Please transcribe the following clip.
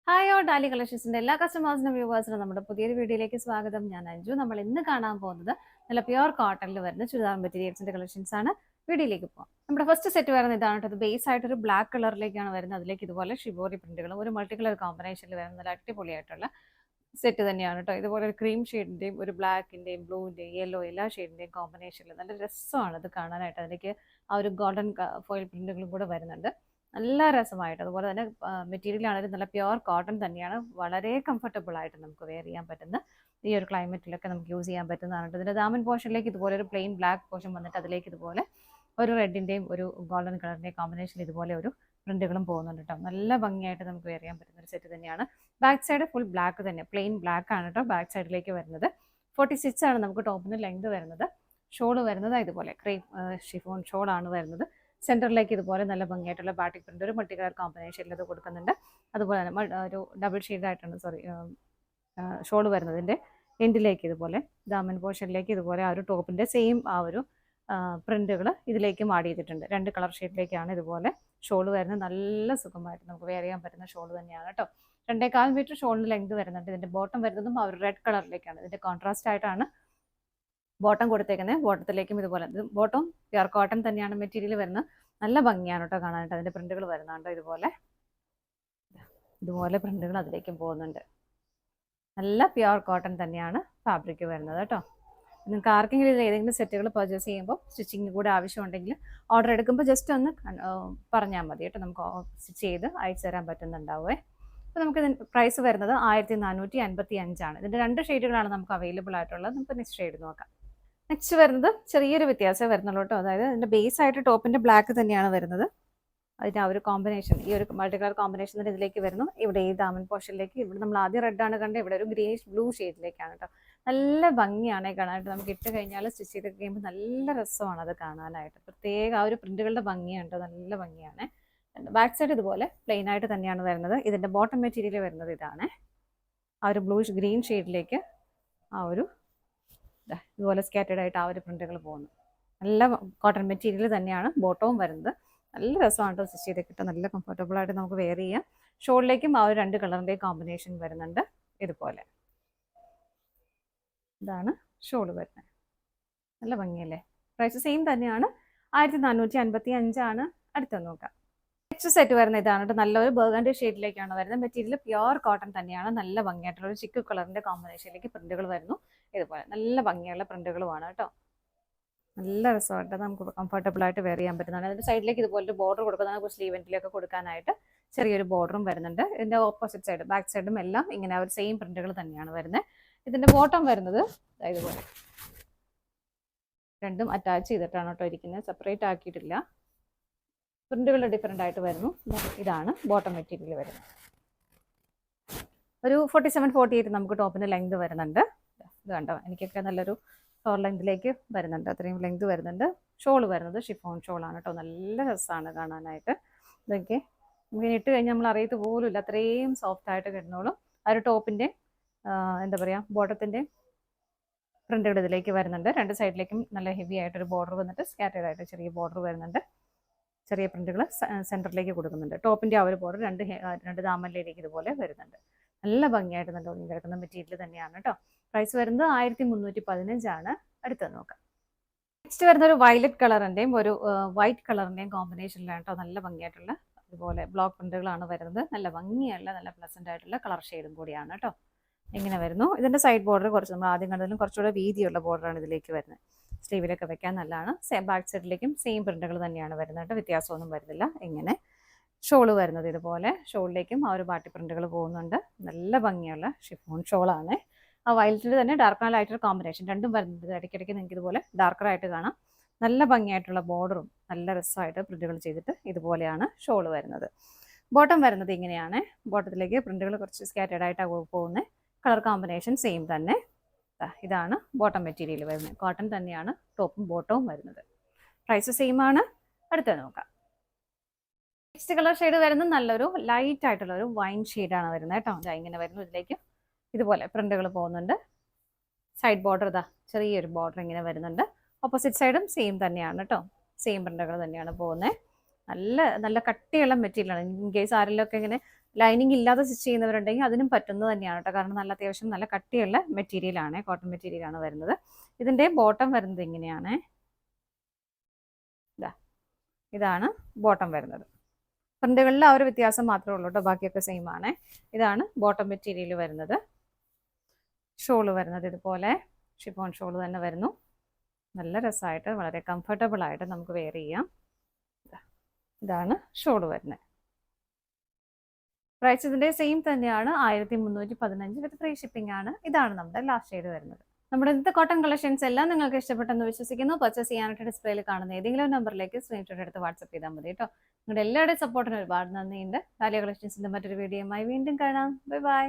Hi all ഡാലി കളക്ഷൻസിന്റെ എല്ലാ കസ്റ്റമേഴ്സിനും വ്യൂവേഴ്സിനും നമ്മുടെ പുതിയൊരു വീഡിയോയിലേക്ക് സ്വാഗതം. ഞാൻ അഞ്ജു. നമ്മൾ ഇന്ന് കാണാൻ പോകുന്നത് നല്ല പ്യുവർ കോട്ടണിൽ വരുന്ന ചുരിദാർ മെറ്റീരിയൽസിന്റെ കളക്ഷൻസ് ആണ്. വീഡിയോയിലേക്ക് പോകാം. നമ്മുടെ ഫസ്റ്റ് സെറ്റ് വരുന്നത് ഇതാണ്. അത് ബേസ് ആയിട്ട് ഒരു ബ്ലാക്ക് കളറിലേക്കാണ് വരുന്നത്. അതിലേക്ക് ഇതുപോലെ ഷിബോറി പ്രിന്റുകളും ഒരു മൾട്ടി കളർ കോമ്പിനേഷനിൽ വരുന്ന നല്ല അടിപൊളിയായിട്ടുള്ള സെറ്റ് തന്നെയാണ് കേട്ടോ. ഇതുപോലെ ഒരു ക്രീം ഷെയ്ഡിന്റെയും ഒരു ബ്ലാക്കിന്റെയും ബ്ലൂവിന്റെയും യെല്ലോ എല്ലാ ഷെയ്ഡിന്റെയും കോമ്പിനേഷനിൽ നല്ല രസമാണ് ഇത് കാണാനായിട്ട്. അതിലേക്ക് ആ ഒരു ഗോൾഡൻ ഫോയിൽ പ്രിന്റുകളും കൂടെ വരുന്നുണ്ട്. നല്ല രസമായിട്ട്, അതുപോലെ തന്നെ മെറ്റീരിയൽ ആണെങ്കിലും നല്ല പ്യുവർ കോട്ടൺ തന്നെയാണ്. വളരെ കംഫർട്ടബിൾ ആയിട്ട് നമുക്ക് വെയർ ചെയ്യാൻ പറ്റുന്ന ഈ ഒരു ക്ലൈമറ്റിലൊക്കെ നമുക്ക് യൂസ് ചെയ്യാൻ പറ്റുന്നതാണ്. ഇതിന്റെ ദാമൻ പോർഷനിലേക്ക് ഇതുപോലെ ഒരു പ്ലെയിൻ ബ്ലാക്ക് പോർഷൻ വന്നിട്ട് അതിലേക്ക് ഇതുപോലെ ഒരു റെഡിന്റെയും ഒരു ഗോൾഡൻ കളറിന്റെയും കോമ്പിനേഷനിൽ ഇതുപോലെ ഒരു പ്രിന്റുകളും പോകുന്നുണ്ട് കേട്ടോ. നല്ല ഭംഗിയായിട്ട് നമുക്ക് വെയർ ചെയ്യാൻ പറ്റുന്ന ഒരു സെറ്റ് തന്നെയാണ്. ബാക്ക് സൈഡ് ഫുൾ ബ്ലാക്ക് തന്നെ, പ്ലെയിൻ ബ്ലാക്ക് ആണ് കേട്ടോ ബാക്ക് സൈഡിലേക്ക് വരുന്നത്. 46 ആണ് നമുക്ക് ടോപ്പിന് ലെങ്ത് വരുന്നത്. ഷോള് വരുന്നത് ഇതുപോലെ ക്രീം ഷിഫോൺ ഷോളാണ് വരുന്നത്. സെന്ററിലേക്ക് ഇതുപോലെ നല്ല ഭംഗിയായിട്ടുള്ള ബാറ്റിക് പ്രിന്റ് ഒരു മൾട്ടി കളർ കോമ്പിനേഷനിൽ അത് കൊടുക്കുന്നുണ്ട്. അതുപോലെ തന്നെ ഒരു ഡബിൾ ഷെയ്ഡായിട്ടാണ് ഷോള് വരുന്നതിൻ്റെ എൻഡിലേക്ക് ഇതുപോലെ ദാമൻ പോർഷനിലേക്ക് ഇതുപോലെ ആ ഒരു ടോപ്പിൻ്റെ സെയിം ആ ഒരു പ്രിന്റുകൾ ഇതിലേക്കും ആഡ് ചെയ്തിട്ടുണ്ട്. രണ്ട് കളർ ഷെയ്ഡിലേക്കാണ് ഇതുപോലെ ഷോള് വരുന്നത്. നല്ല സുഖമായിട്ട് നമുക്ക് വെയർ ചെയ്യാൻ പറ്റുന്ന ഷോള് തന്നെയാണ് കേട്ടോ. 2.25 മീറ്റർ ഷോളിന് ലെങ്ത് വരുന്നുണ്ട്. ഇതിൻ്റെ ബോട്ടം വരുന്നതും ആ ഒരു റെഡ് കളറിലേക്കാണ്. ഇതിൻ്റെ കോൺട്രാസ്റ്റ് ആയിട്ടാണ് ബോട്ടം കൊടുത്തേക്കുന്നത്. ബോട്ടത്തിലേക്കും ഇതുപോലെ ബോട്ടം പ്യുർ കോട്ടൺ തന്നെയാണ് മെറ്റീരിയൽ വരുന്നത്. നല്ല ഭംഗിയാണ് കേട്ടോ കാണാനായിട്ട്. അതിൻ്റെ പ്രിന്റുകൾ വരുന്നുണ്ട് ഇതുപോലെ പ്രിന്റുകൾ അതിലേക്കും പോകുന്നുണ്ട്. നല്ല പ്യുർ കോട്ടൺ തന്നെയാണ് ഫാബ്രിക് വരുന്നത് കേട്ടോ. നിങ്ങൾക്ക് ആർക്കെങ്കിലും ഏതെങ്കിലും സെറ്റുകൾ പർച്ചേസ് ചെയ്യുമ്പോൾ സ്റ്റിച്ചിങ് കൂടെ ആവശ്യമുണ്ടെങ്കിൽ ഓർഡർ എടുക്കുമ്പോൾ ജസ്റ്റ് ഒന്ന് പറഞ്ഞാൽ മതി കേട്ടോ. നമുക്ക് സ്റ്റിച്ച് ചെയ്ത് അയച്ചു തരാൻ പറ്റുന്നുണ്ടാവേ. അപ്പോൾ നമുക്ക് പ്രൈസ് വരുന്നത് 1455 ആണ്. ഇതിൻ്റെ 2 ഷെയ്ഡുകളാണ് നമുക്ക് അവൈലബിൾ ആയിട്ടുള്ളത്. നമുക്ക് നെക്സ്റ്റ് ഷെയ്ഡ് നോക്കാം. നെക്സ്റ്റ് വരുന്നത് ചെറിയൊരു വ്യത്യാസമേ വരുന്നുള്ളൂ കേട്ടോ. അതായത് ഇതിൻ്റെ ബേസ് ആയിട്ട് ടോപ്പിൻ്റെ ബ്ലാക്ക് തന്നെയാണ് വരുന്നത്. അതിൻ്റെ ആ ഒരു കോമ്പിനേഷൻ, ഈ ഒരു മൾട്ടി കളർ കോമ്പിനേഷൻ തന്നെ ഇതിലേക്ക് വരുന്നു. ഇവിടെ ഈ ദാമൻ പോർഷനിലേക്ക് ഇവിടെ നമ്മൾ ആദ്യം റെഡാണ് കണ്ടത്, ഇവിടെ ഒരു ഗ്രീനിഷ് ബ്ലൂ ഷെയ്ഡിലേക്കാണ് കേട്ടോ. നല്ല ഭംഗിയാണ് കാണാനായിട്ട്. നമുക്ക് ഇട്ട് കഴിഞ്ഞാൽ സ്റ്റിച്ച് ചെയ്ത് കഴിയുമ്പോൾ നല്ല രസമാണ് അത് കാണാനായിട്ട്. പ്രത്യേക ആ ഒരു പ്രിന്റുകളുടെ ഭംഗിയാണ് കേട്ടോ, നല്ല ഭംഗിയാണ്. ബാക്ക് സൈഡ് ഇതുപോലെ പ്ലെയിൻ ആയിട്ട് തന്നെയാണ് വരുന്നത്. ഇതിൻ്റെ ബോട്ടം മെറ്റീരിയൽ വരുന്നത് ഇതാണ്. ആ ഒരു ബ്ലൂ ഗ്രീൻ ഷെയ്ഡിലേക്ക് ആ ഒരു ഇതുപോലെ സ്കാറ്റേഡ് ആയിട്ട് ആ ഒരു പ്രിന്റുകൾ പോകുന്നു. നല്ല കോട്ടൺ മെറ്റീരിയൽ തന്നെയാണ് ബോട്ടവും വരുന്നത്. നല്ല രസമാണ് സ്റ്റിച്ച് ചെയ്ത് കിട്ടുക. നല്ല കംഫർട്ടബിൾ ആയിട്ട് നമുക്ക് വെയർ ചെയ്യാം. ഷോളിലേക്കും ആ ഒരു 2 കളറിൻ്റെയും കോമ്പിനേഷൻ വരുന്നുണ്ട്. ഇതുപോലെ ഇതാണ് ഷോള് വരുന്നത്. നല്ല ഭംഗിയല്ലേ. പ്രൈസ് സെയിം തന്നെയാണ്, 1455 ആണ്. അടുത്ത നോക്കാം. നെക്സ്റ്റ് സെറ്റ് വരുന്നത് ഇതാണ് കേട്ടോ. നല്ലൊരു ബർഗണ്ടി ഷെയ്ഡിലേക്കാണ് വരുന്നത്. മെറ്റീരിയൽ പ്യുർ കോട്ടൺ തന്നെയാണ്. നല്ല ഭംഗിയായിട്ടുള്ള ഒരു ചിക്ക് കളറിന്റെ കോമ്പിനേഷനിലേക്ക് പ്രിന്റുകൾ വരുന്നു. ഇതുപോലെ നല്ല ഭംഗിയുള്ള പ്രിന്റുകളുമാണ് കേട്ടോ. നല്ല രസമായിട്ട് നമുക്ക് കംഫർട്ടബിൾ ആയിട്ട് വെയർ ചെയ്യാൻ പറ്റുന്നതാണ്. അതിന്റെ സൈഡിലേക്ക് ഇതുപോലെ ബോർഡർ കൊടുക്കുന്നതാണ്. സ്ലീവ് എൻഡിലൊക്കെ കൊടുക്കാനായിട്ട് ചെറിയൊരു ബോർഡറും വരുന്നുണ്ട്. ഇതിന്റെ ഓപ്പോസിറ്റ് സൈഡ് ബാക്ക് സൈഡും എല്ലാം ഇങ്ങനെ ഒരു സെയിം പ്രിന്റുകൾ തന്നെയാണ് വരുന്നത്. ഇതിന്റെ ബോട്ടം വരുന്നത് ഇതുപോലെ രണ്ടും അറ്റാച്ച് ചെയ്തിട്ടാണ് കേട്ടോ ഇരിക്കുന്നത്. സെപ്പറേറ്റ് ആക്കിയിട്ടില്ല. പ്രിന്റുകൾ ഡിഫറെൻ്റ് ആയിട്ട് വരുന്നു. ഇതാണ് ബോട്ടം മെറ്റീരിയൽ വരുന്നത്. ഒരു 47-48 നമുക്ക് ടോപ്പിന് ലെങ്ത് വരുന്നുണ്ട്. ഇത് കണ്ടോ, എനിക്കൊക്കെ നല്ലൊരു ഷോർ ലെങ്തിലേക്ക് വരുന്നുണ്ട്. അത്രയും ലെങ്ത് വരുന്നുണ്ട്. ഷോള് വരുന്നത് ഷിഫോൺ ഷോളാണ് കേട്ടോ. നല്ല രസമാണ് കാണാനായിട്ട്. ഇതൊക്കെ നമുക്ക് ഇട്ട് കഴിഞ്ഞാൽ നമ്മൾ അറിയത്ത് പോലും ഇല്ല, അത്രയും സോഫ്റ്റ് ആയിട്ട് കിടന്നോളും. ആ ഒരു ടോപ്പിൻ്റെ എന്താ പറയുക ബോട്ടത്തിൻ്റെ പ്രിന്റുകൾ ഇതിലേക്ക് വരുന്നുണ്ട്. 2 സൈഡിലേക്കും നല്ല ഹെവി ആയിട്ടൊരു ബോർഡർ വന്നിട്ട് സ്കാറ്റേഡ് ആയിട്ട് ചെറിയ ബോർഡർ വരുന്നുണ്ട്. ചെറിയ പ്രിന്റുകൾ സെൻറ്ററിലേക്ക് കൊടുക്കുന്നുണ്ട്. ടോപ്പിൻ്റെ ആ ഒരു ബോർഡർ രണ്ട് ദാമനിലേക്ക് ഇതുപോലെ വരുന്നുണ്ട്. നല്ല ഭംഗിയായിട്ട് നല്ല ഒതുങ്ങി കിടക്കുന്ന മെറ്റീരിയൽ തന്നെയാണ് കേട്ടോ. പ്രൈസ് വരുന്നത് 1315 ആണ്. അടുത്ത് നോക്കാം. നെക്സ്റ്റ് വരുന്ന ഒരു വയലറ്റ് കളറിൻ്റെയും ഒരു വൈറ്റ് കളറിൻ്റെയും കോമ്പിനേഷനിലാണ് കേട്ടോ. നല്ല ഭംഗിയായിട്ടുള്ള ഇതുപോലെ ബ്ലോക്ക് പ്രിന്റുകളാണ് വരുന്നത്. നല്ല ഭംഗിയുള്ള നല്ല പ്ലസൻ്റ് ആയിട്ടുള്ള കളർ ഷെയ്ഡും കൂടിയാണ് കേട്ടോ. ഇങ്ങനെ വരുന്നു. ഇതിൻ്റെ സൈഡ് ബോർഡർ കുറച്ച് നമ്മൾ ആദ്യം കണ്ടതിലും കുറച്ചുകൂടെ വീതിയുള്ള ബോർഡറാണ് ഇതിലേക്ക് വരുന്നത്. സ്ലീവിലൊക്കെ വെക്കാൻ നല്ലതാണ്. ബാക്ക് സൈഡിലേക്കും സെയിം പ്രിന്റുകൾ തന്നെയാണ് വരുന്നത്. വ്യത്യാസമൊന്നും വരുന്നില്ല. ഇങ്ങനെ ഷോള് വരുന്നത് ഇതുപോലെ ഷോളിലേക്കും ആ ഒരു ബാട്ടി പ്രിന്റുകൾ പോകുന്നുണ്ട്. നല്ല ഭംഗിയുള്ള ഷിഫോൺ ഷോളാണ്. ആ വയലറ്റിൽ തന്നെ ഡാർക്ക് ലൈറ്റർ കോമ്പിനേഷൻ രണ്ടും വരുന്നത്. ഇടയ്ക്കിടയ്ക്ക് നിങ്ങൾക്ക് ഇതുപോലെ ഡാർക്കറായിട്ട് കാണാം. നല്ല ഭംഗിയായിട്ടുള്ള ബോർഡറും നല്ല രസമായിട്ട് പ്രിന്റുകൾ ചെയ്തിട്ട് ഇതുപോലെയാണ് ഷോള് വരുന്നത്. ബോട്ടം വരുന്നത് ഇങ്ങനെയാണ്. ബോട്ടത്തിലേക്ക് പ്രിന്റുകൾ കുറച്ച് സ്കാറ്റേഡ് ആയിട്ടാണ് പോകുന്നത്. കളർ കോമ്പിനേഷൻ സെയിം തന്നെ. ഇതാണ് ബോട്ടം മെറ്റീരിയൽ വരുന്നത്. കോട്ടൺ തന്നെയാണ് ടോപ്പും ബോട്ടവും വരുന്നത്. പ്രൈസ് സെയിം ആണ്. അടുത്തത് നോക്കാം. നെക്സ്റ്റ് കളർ ഷെയ്ഡ് വരുന്നത് നല്ലൊരു ലൈറ്റ് ആയിട്ടുള്ള ഒരു വൈൻ ഷെയ്ഡാണ് വരുന്നത് കേട്ടോ. ഇങ്ങനെ വരുന്നു. ഇതിലേക്ക് ഇതുപോലെ പ്രിന്റുകൾ പോകുന്നുണ്ട്. സൈഡ് ബോർഡർ ചെറിയൊരു ബോർഡർ ഇങ്ങനെ വരുന്നുണ്ട്. ഓപ്പോസിറ്റ് സൈഡും സെയിം തന്നെയാണ് കേട്ടോ. സെയിം പ്രിന്റുകൾ തന്നെയാണ് പോകുന്നത്. നല്ല നല്ല കട്ടിയുള്ള മെറ്റീരിയലാണ്. ഇൻ കേസ് ആരെങ്കിലുമൊക്കെ ഇങ്ങനെ ലൈനിങ് ഇല്ലാതെ സ്റ്റിച്ച് ചെയ്യുന്നവരുണ്ടെങ്കിൽ അതിനും പറ്റുന്നത് തന്നെയാണ് കേട്ടോ. കാരണം നല്ല അത്യാവശ്യം നല്ല കട്ടിയുള്ള മെറ്റീരിയലാണ്, കോട്ടൺ മെറ്റീരിയലാണ് വരുന്നത്. ഇതിൻ്റെ ബോട്ടം വരുന്നത് ഇങ്ങനെയാണ്. ഇതാണ് ബോട്ടം വരുന്നത്. പ്രിന്റുകളിൽ ആ ഒരു വ്യത്യാസം മാത്രമേ ഉള്ളൂ കേട്ടോ, ബാക്കിയൊക്കെ സെയിം ആണ്. ഇതാണ് ബോട്ടം മെറ്റീരിയൽ വരുന്നത്. ഷോള് വരുന്നത് ഇതുപോലെ ഷിഫോൺ ഷോള് തന്നെ വരുന്നു. നല്ല രസമായിട്ട് വളരെ കംഫർട്ടബിൾ ആയിട്ട് നമുക്ക് വെയർ ചെയ്യാം. ഇതാണ് ഷോള് വരുന്നത്. പ്രൈസ് ഇതിൻ്റെ സെയിം തന്നെയാണ്, 1315 വിത്ത് ഫ്രീ ഷിപ്പിംഗ് ആണ്. ഇതാണ് നമ്മുടെ ലാസ്റ്റ് ഷെയ്ഡ് വരുന്നത്. നമ്മുടെ ഇന്നത്തെ കോട്ടൺ കളക്ഷൻസ് എല്ലാം നിങ്ങൾക്ക് ഇഷ്ടപ്പെട്ടെന്ന് വിശ്വസിക്കുന്നു. പർച്ചേസ് ചെയ്യാനായിട്ട് ഡിസ്പ്ലേയിൽ കാണുന്ന ഏതെങ്കിലും നമ്പറിലേക്ക് സ്ക്രീൻഷോട്ട് എടുത്ത് വാട്സ്ആപ്പ് ചെയ്താൽ മതി കേട്ടോ. നിങ്ങളുടെ എല്ലാവരുടെയും സപ്പോർട്ടിന് ഒരുപാട് നന്ദിയുണ്ട്. ഡാലിയ കളക്ഷൻസിന്റെ മറ്റൊരു വീഡിയോയുമായി വീണ്ടും കാണാം. Bye bye.